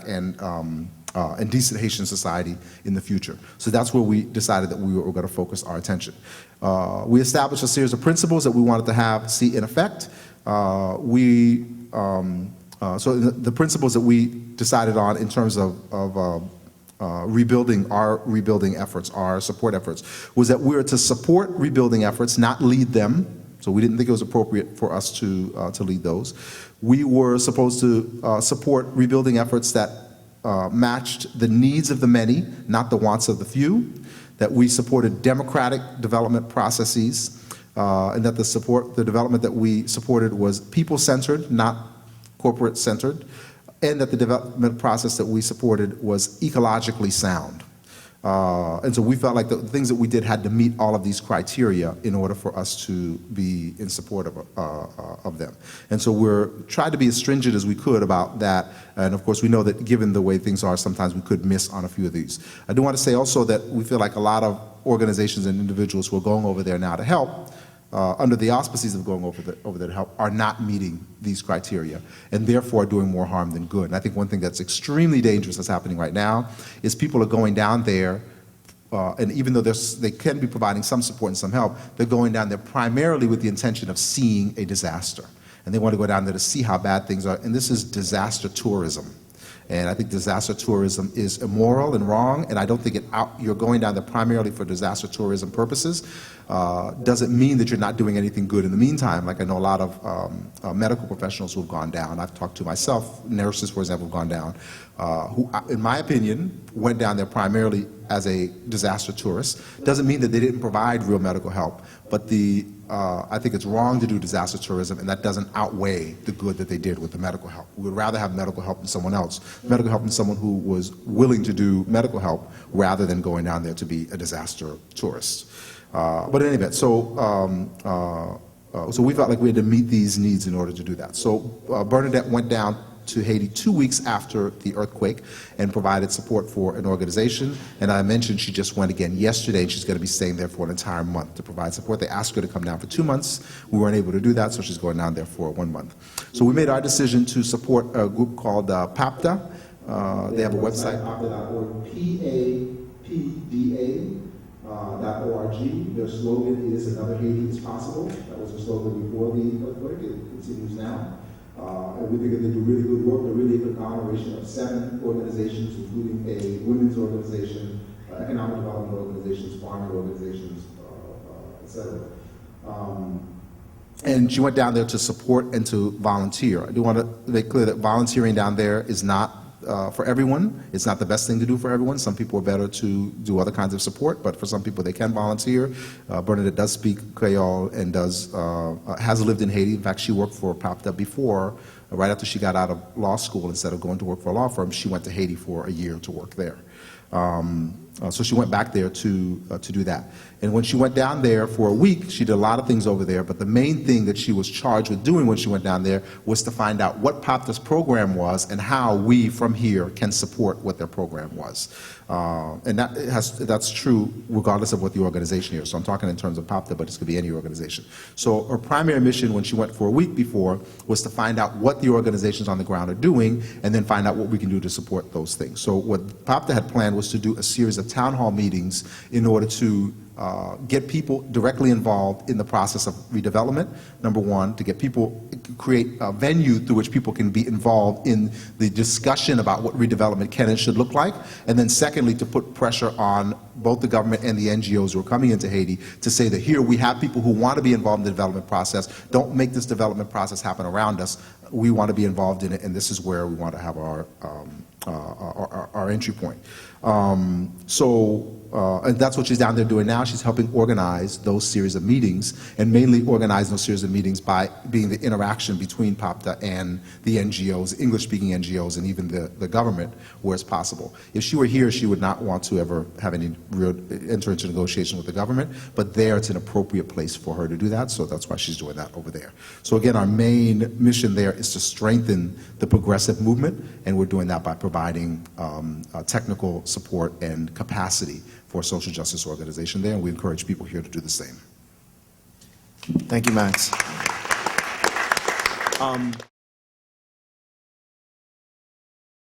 and decent Haitian society in the future. So that's where we decided that we were going to focus our attention. We established a series of principles that we wanted to see in effect. So the principles that we decided on in terms of rebuilding efforts, our support efforts, was that we were to support rebuilding efforts, not lead them. So we didn't think it was appropriate for us to lead those. We were supposed to support rebuilding efforts that matched the needs of the many, not the wants of the few, that we supported democratic development processes, and that the development that we supported was people-centered, not corporate-centered, and that the development process that we supported was ecologically sound. And so we felt like the things that we did had to meet all of these criteria in order for us to be in support of them. And so we're trying to be as stringent as we could about that. And of course, we know that given the way things are, sometimes we could miss on a few of these. I do want to say also that we feel like a lot of organizations and individuals who are going over there now to help, under the auspices of going over there to help, are not meeting these criteria and therefore are doing more harm than good. And I think one thing that's extremely dangerous that's happening right now is people are going down there, and even though they can be providing some support and some help, they're going down there primarily with the intention of seeing a disaster. And they want to go down there to see how bad things are. And this is disaster tourism. And I think disaster tourism is immoral and wrong, and I don't think you're going down there primarily for disaster tourism purposes. Doesn't mean that you're not doing anything good in the meantime. Like I know a lot of medical professionals who have gone down. I've talked to myself, nurses, for example, have gone down, who, in my opinion, went down there primarily as a disaster tourist. Doesn't mean that they didn't provide real medical help, but I think it's wrong to do disaster tourism, and that doesn't outweigh the good that they did with the medical help. We would rather have medical help than someone else. Medical help than someone who was willing to do medical help rather than going down there to be a disaster tourist. But in any event, so we felt like we had to meet these needs in order to do that. So Bernadette went down to Haiti 2 weeks after the earthquake and provided support for an organization. And I mentioned she just went again yesterday, and she's going to be staying there for an entire month to provide support. They asked her to come down for 2 months. We weren't able to do that, so she's going down there for 1 month. So we made our decision to support a group called PAPTA. They have a website, PAPTA.org, PAPDA.org. Their slogan is "Another Haiti is Possible." That was their slogan before the earthquake. It continues now. And we think that they do really good work. They're really a conglomeration of 7 organizations, including a women's organization, economic development organizations, farming organizations, et cetera. And she went down there to support and to volunteer. I do want to make clear that volunteering down there is not for everyone. It's not the best thing to do for everyone. Some people are better to do other kinds of support, but for some people they can volunteer. Bernadette does speak Creole and has lived in Haiti. In fact, she worked for PAPTA before, right after she got out of law school. Instead of going to work for a law firm, she went to Haiti for a year to work there. So she went back there to do that. And when she went down there for a week, she did a lot of things over there, but the main thing that she was charged with doing when she went down there was to find out what PAPTA's program was and how we from here can support what their program was. And that's true regardless of what the organization is. So I'm talking in terms of PAPTA, but this could be any organization. So her primary mission when she went for a week before was to find out what the organizations on the ground are doing and then find out what we can do to support those things. So what PAPTA had planned was to do a series of town hall meetings in order to get people directly involved in the process of redevelopment, number one, to get people, create a venue through which people can be involved in the discussion about what redevelopment can and should look like, and then secondly, to put pressure on both the government and the NGOs who are coming into Haiti to say that here we have people who want to be involved in the development process. Don't make this development process happen around us. We want to be involved in it, and this is where we want to have our entry point. And that's what she's down there doing now. She's helping organize those series of meetings, and mainly organize those series of meetings by being the interaction between PAPTA and the NGOs, English-speaking NGOs, and even the government, where it's possible. If she were here, she would not want to ever have any real enter into negotiation with the government, but there it's an appropriate place for her to do that, so that's why she's doing that over there. So again, our main mission there is to strengthen the progressive movement, and we're doing that by providing technical support and capacity for a social justice organization there, and we encourage people here to do the same. Thank you, Max.